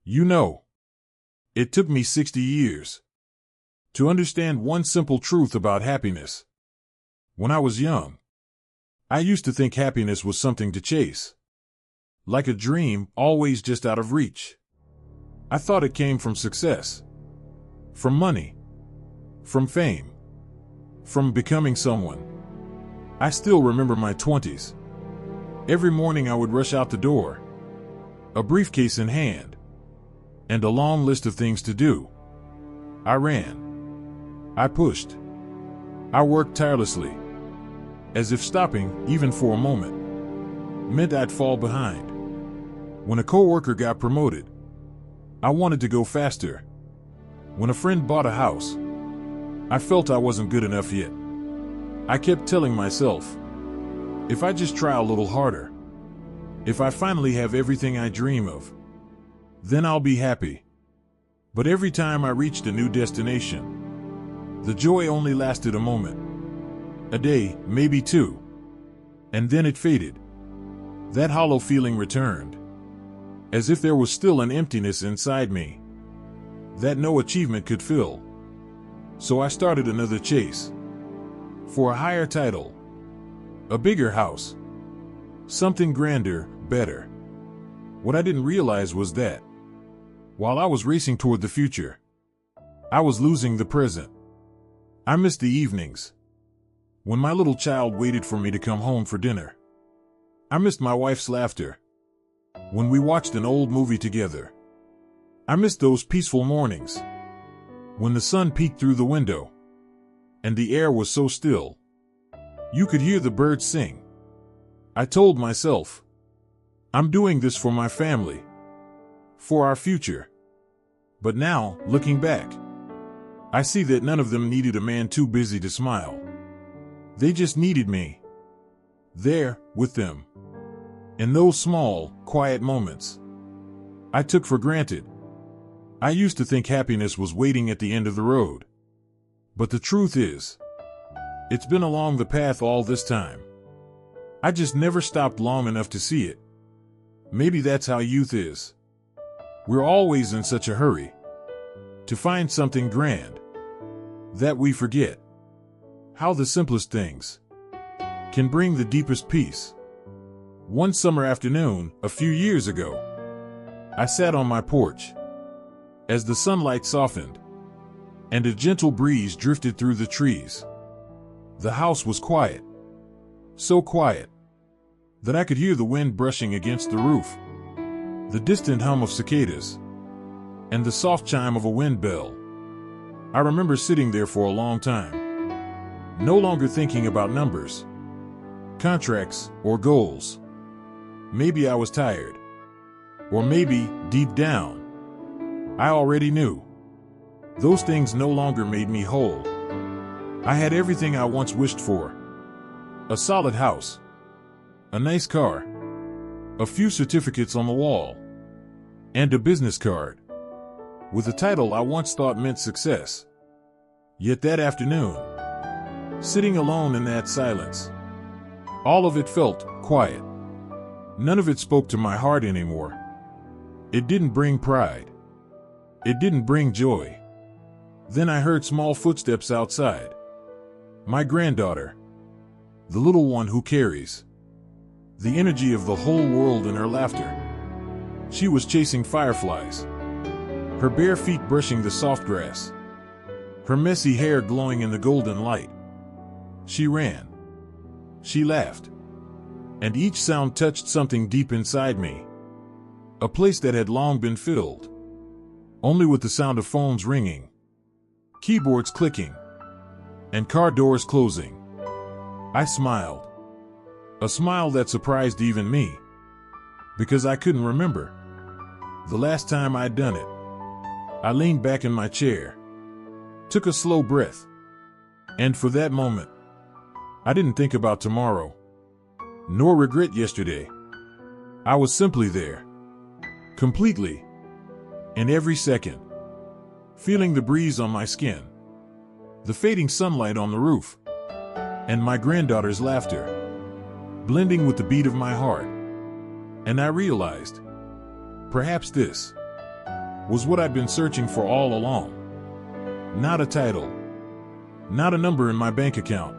You know, it took me 60 years to understand one simple truth about happiness. When I was young, I used to think happiness was something to chase, like a dream always just out of reach. I thought it came from success, from money, from fame, from becoming someone. I still remember my 20s. Every morning I would rush out the door, a briefcase in hand, and a long list of things to do. I ran. I pushed. I worked tirelessly, as if stopping, even for a moment, meant I'd fall behind. When a coworker got promoted, I wanted to go faster. When a friend bought a house, I felt I wasn't good enough yet. I kept telling myself, if I just try a little harder, if I finally have everything I dream of, then I'll be happy. But every time I reached a new destination, the joy only lasted a moment, a day, maybe two, and then it faded. That hollow feeling returned, as if there was still an emptiness inside me that no achievement could fill. So I started another chase, for a higher title, a bigger house, something grander, better. What I didn't realize was that, while I was racing toward the future, I was losing the present. I missed the evenings, when my little child waited for me to come home for dinner. I missed my wife's laughter, when we watched an old movie together. I missed those peaceful mornings, when the sun peeked through the window, and the air was so still, you could hear the birds sing. I told myself, I'm doing this for my family, for our future. But now, looking back, I see that none of them needed a man too busy to smile. They just needed me, there, with them, in those small, quiet moments I took for granted. I used to think happiness was waiting at the end of the road. But the truth is, it's been along the path all this time. I just never stopped long enough to see it. Maybe that's how youth is. We're always in such a hurry to find something grand that we forget how the simplest things can bring the deepest peace. One summer afternoon, a few years ago, I sat on my porch as the sunlight softened and a gentle breeze drifted through the trees. The house was quiet, so quiet that I could hear the wind brushing against the roof, the distant hum of cicadas, and the soft chime of a wind bell. I remember sitting there for a long time, no longer thinking about numbers, contracts, or goals. Maybe I was tired, or maybe, deep down, I already knew. Those things no longer made me whole. I had everything I once wished for: a solid house, a nice car, a few certificates on the wall, and a business card with a title I once thought meant success. Yet that afternoon, sitting alone in that silence, all of it felt quiet. None of it spoke to my heart anymore. It didn't bring pride. It didn't bring joy. Then I heard small footsteps outside. My granddaughter, the little one who carries the energy of the whole world in her laughter. She was chasing fireflies, her bare feet brushing the soft grass, her messy hair glowing in the golden light. She ran. She laughed. And each sound touched something deep inside me, a place that had long been filled only with the sound of phones ringing, keyboards clicking, and car doors closing. I smiled, a smile that surprised even me, because I couldn't remember the last time I'd done it. I leaned back in my chair, took a slow breath, and for that moment, I didn't think about tomorrow, nor regret yesterday. I was simply there, completely, in every second, feeling the breeze on my skin, the fading sunlight on the roof, and my granddaughter's laughter, blending with the beat of my heart. And I realized, perhaps this was what I'd been searching for all along. Not a title, not a number in my bank account,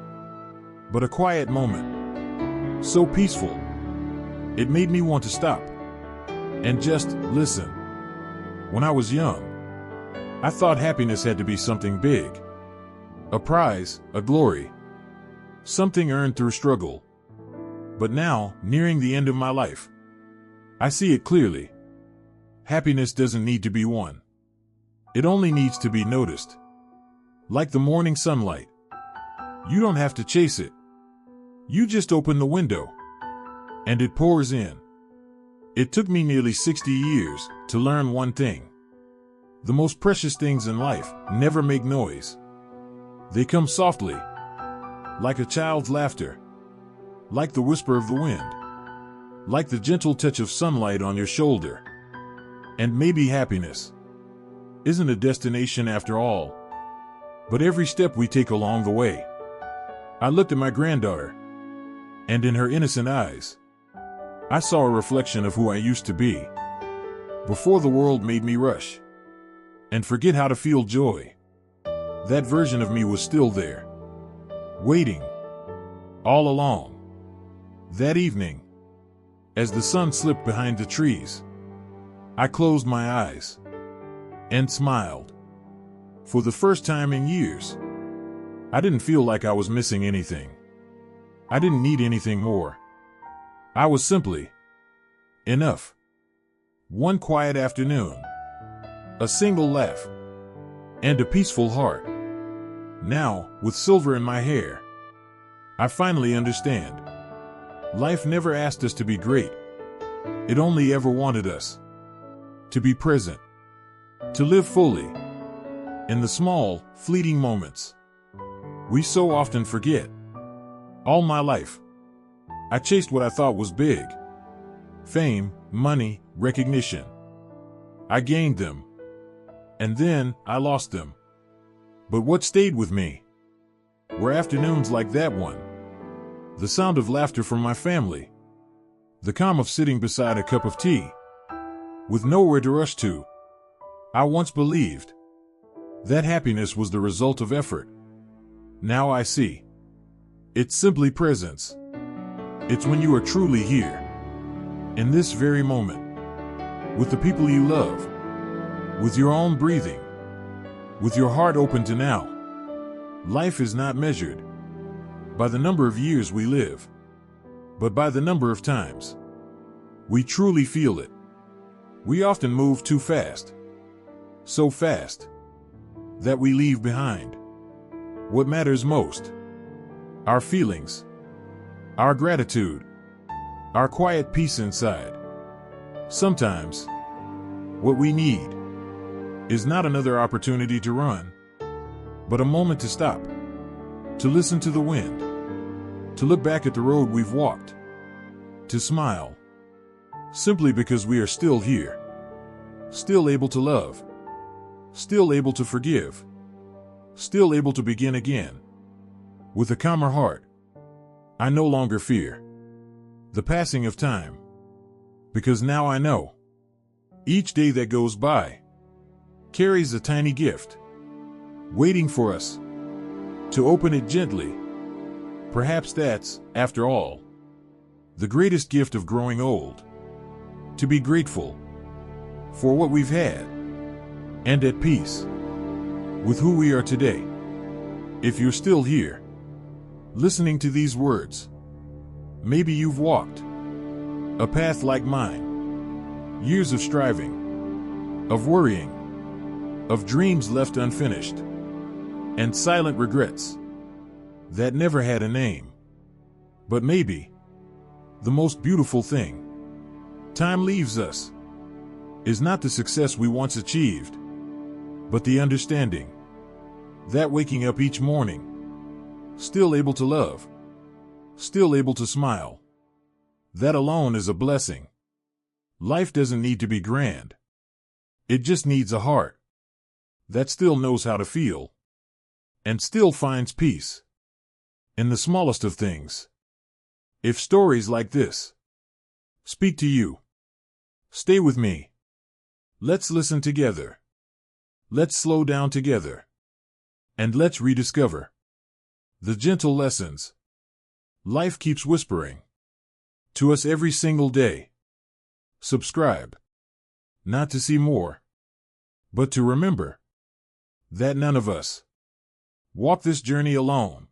but a quiet moment. So peaceful, it made me want to stop and just listen. When I was young, I thought happiness had to be something big. A prize, a glory, something earned through struggle. But now, nearing the end of my life, I see it clearly. Happiness doesn't need to be won. It only needs to be noticed. Like the morning sunlight. You don't have to chase it. You just open the window, and it pours in. It took me nearly 60 years to learn one thing. The most precious things in life never make noise. They come softly, like a child's laughter, like the whisper of the wind, like the gentle touch of sunlight on your shoulder. And maybe happiness isn't a destination after all, but every step we take along the way. I looked at my granddaughter, and in her innocent eyes, I saw a reflection of who I used to be, before the world made me rush and forget how to feel joy. That version of me was still there, waiting, all along. That evening, as the sun slipped behind the trees, I closed my eyes and smiled. For the first time in years, I didn't feel like I was missing anything. I didn't need anything more. I was simply enough. One quiet afternoon, a single laugh, and a peaceful heart. Now, with silver in my hair, I finally understand. Life never asked us to be great. It only ever wanted us to be present, to live fully, in the small, fleeting moments we so often forget. All my life, I chased what I thought was big. Fame, money, recognition. I gained them, and then I lost them. But what stayed with me were afternoons like that one. The sound of laughter from my family. The calm of sitting beside a cup of tea, with nowhere to rush to. I once believed that happiness was the result of effort. Now I see. It's simply presence. It's when you are truly here, in this very moment, with the people you love, with your own breathing, with your heart open to now. Life is not measured by the number of years we live, but by the number of times we truly feel it. We often move too fast, so fast that we leave behind what matters most: our feelings, our gratitude, our quiet peace inside. Sometimes, what we need is not another opportunity to run, but a moment to stop, to listen to the wind, to look back at the road we've walked, to smile, simply because we are still here, still able to love, still able to forgive, still able to begin again. With a calmer heart, I no longer fear the passing of time, because now I know each day that goes by carries a tiny gift, waiting for us to open it gently. Perhaps that's, after all, the greatest gift of growing old: to be grateful for what we've had and at peace with who we are today. If you're still here, listening to these words, maybe you've walked a path like mine, years of striving, of worrying, of dreams left unfinished, and silent regrets that never had a name. But maybe the most beautiful thing time leaves us is not the success we once achieved, but the understanding that waking up each morning, still able to love, still able to smile, that alone is a blessing. Life doesn't need to be grand. It just needs a heart that still knows how to feel and still finds peace in the smallest of things. If stories like this speak to you, stay with me. Let's listen together. Let's slow down together. And let's rediscover the gentle lessons life keeps whispering to us every single day. Subscribe, not to see more, but to remember that none of us walk this journey alone.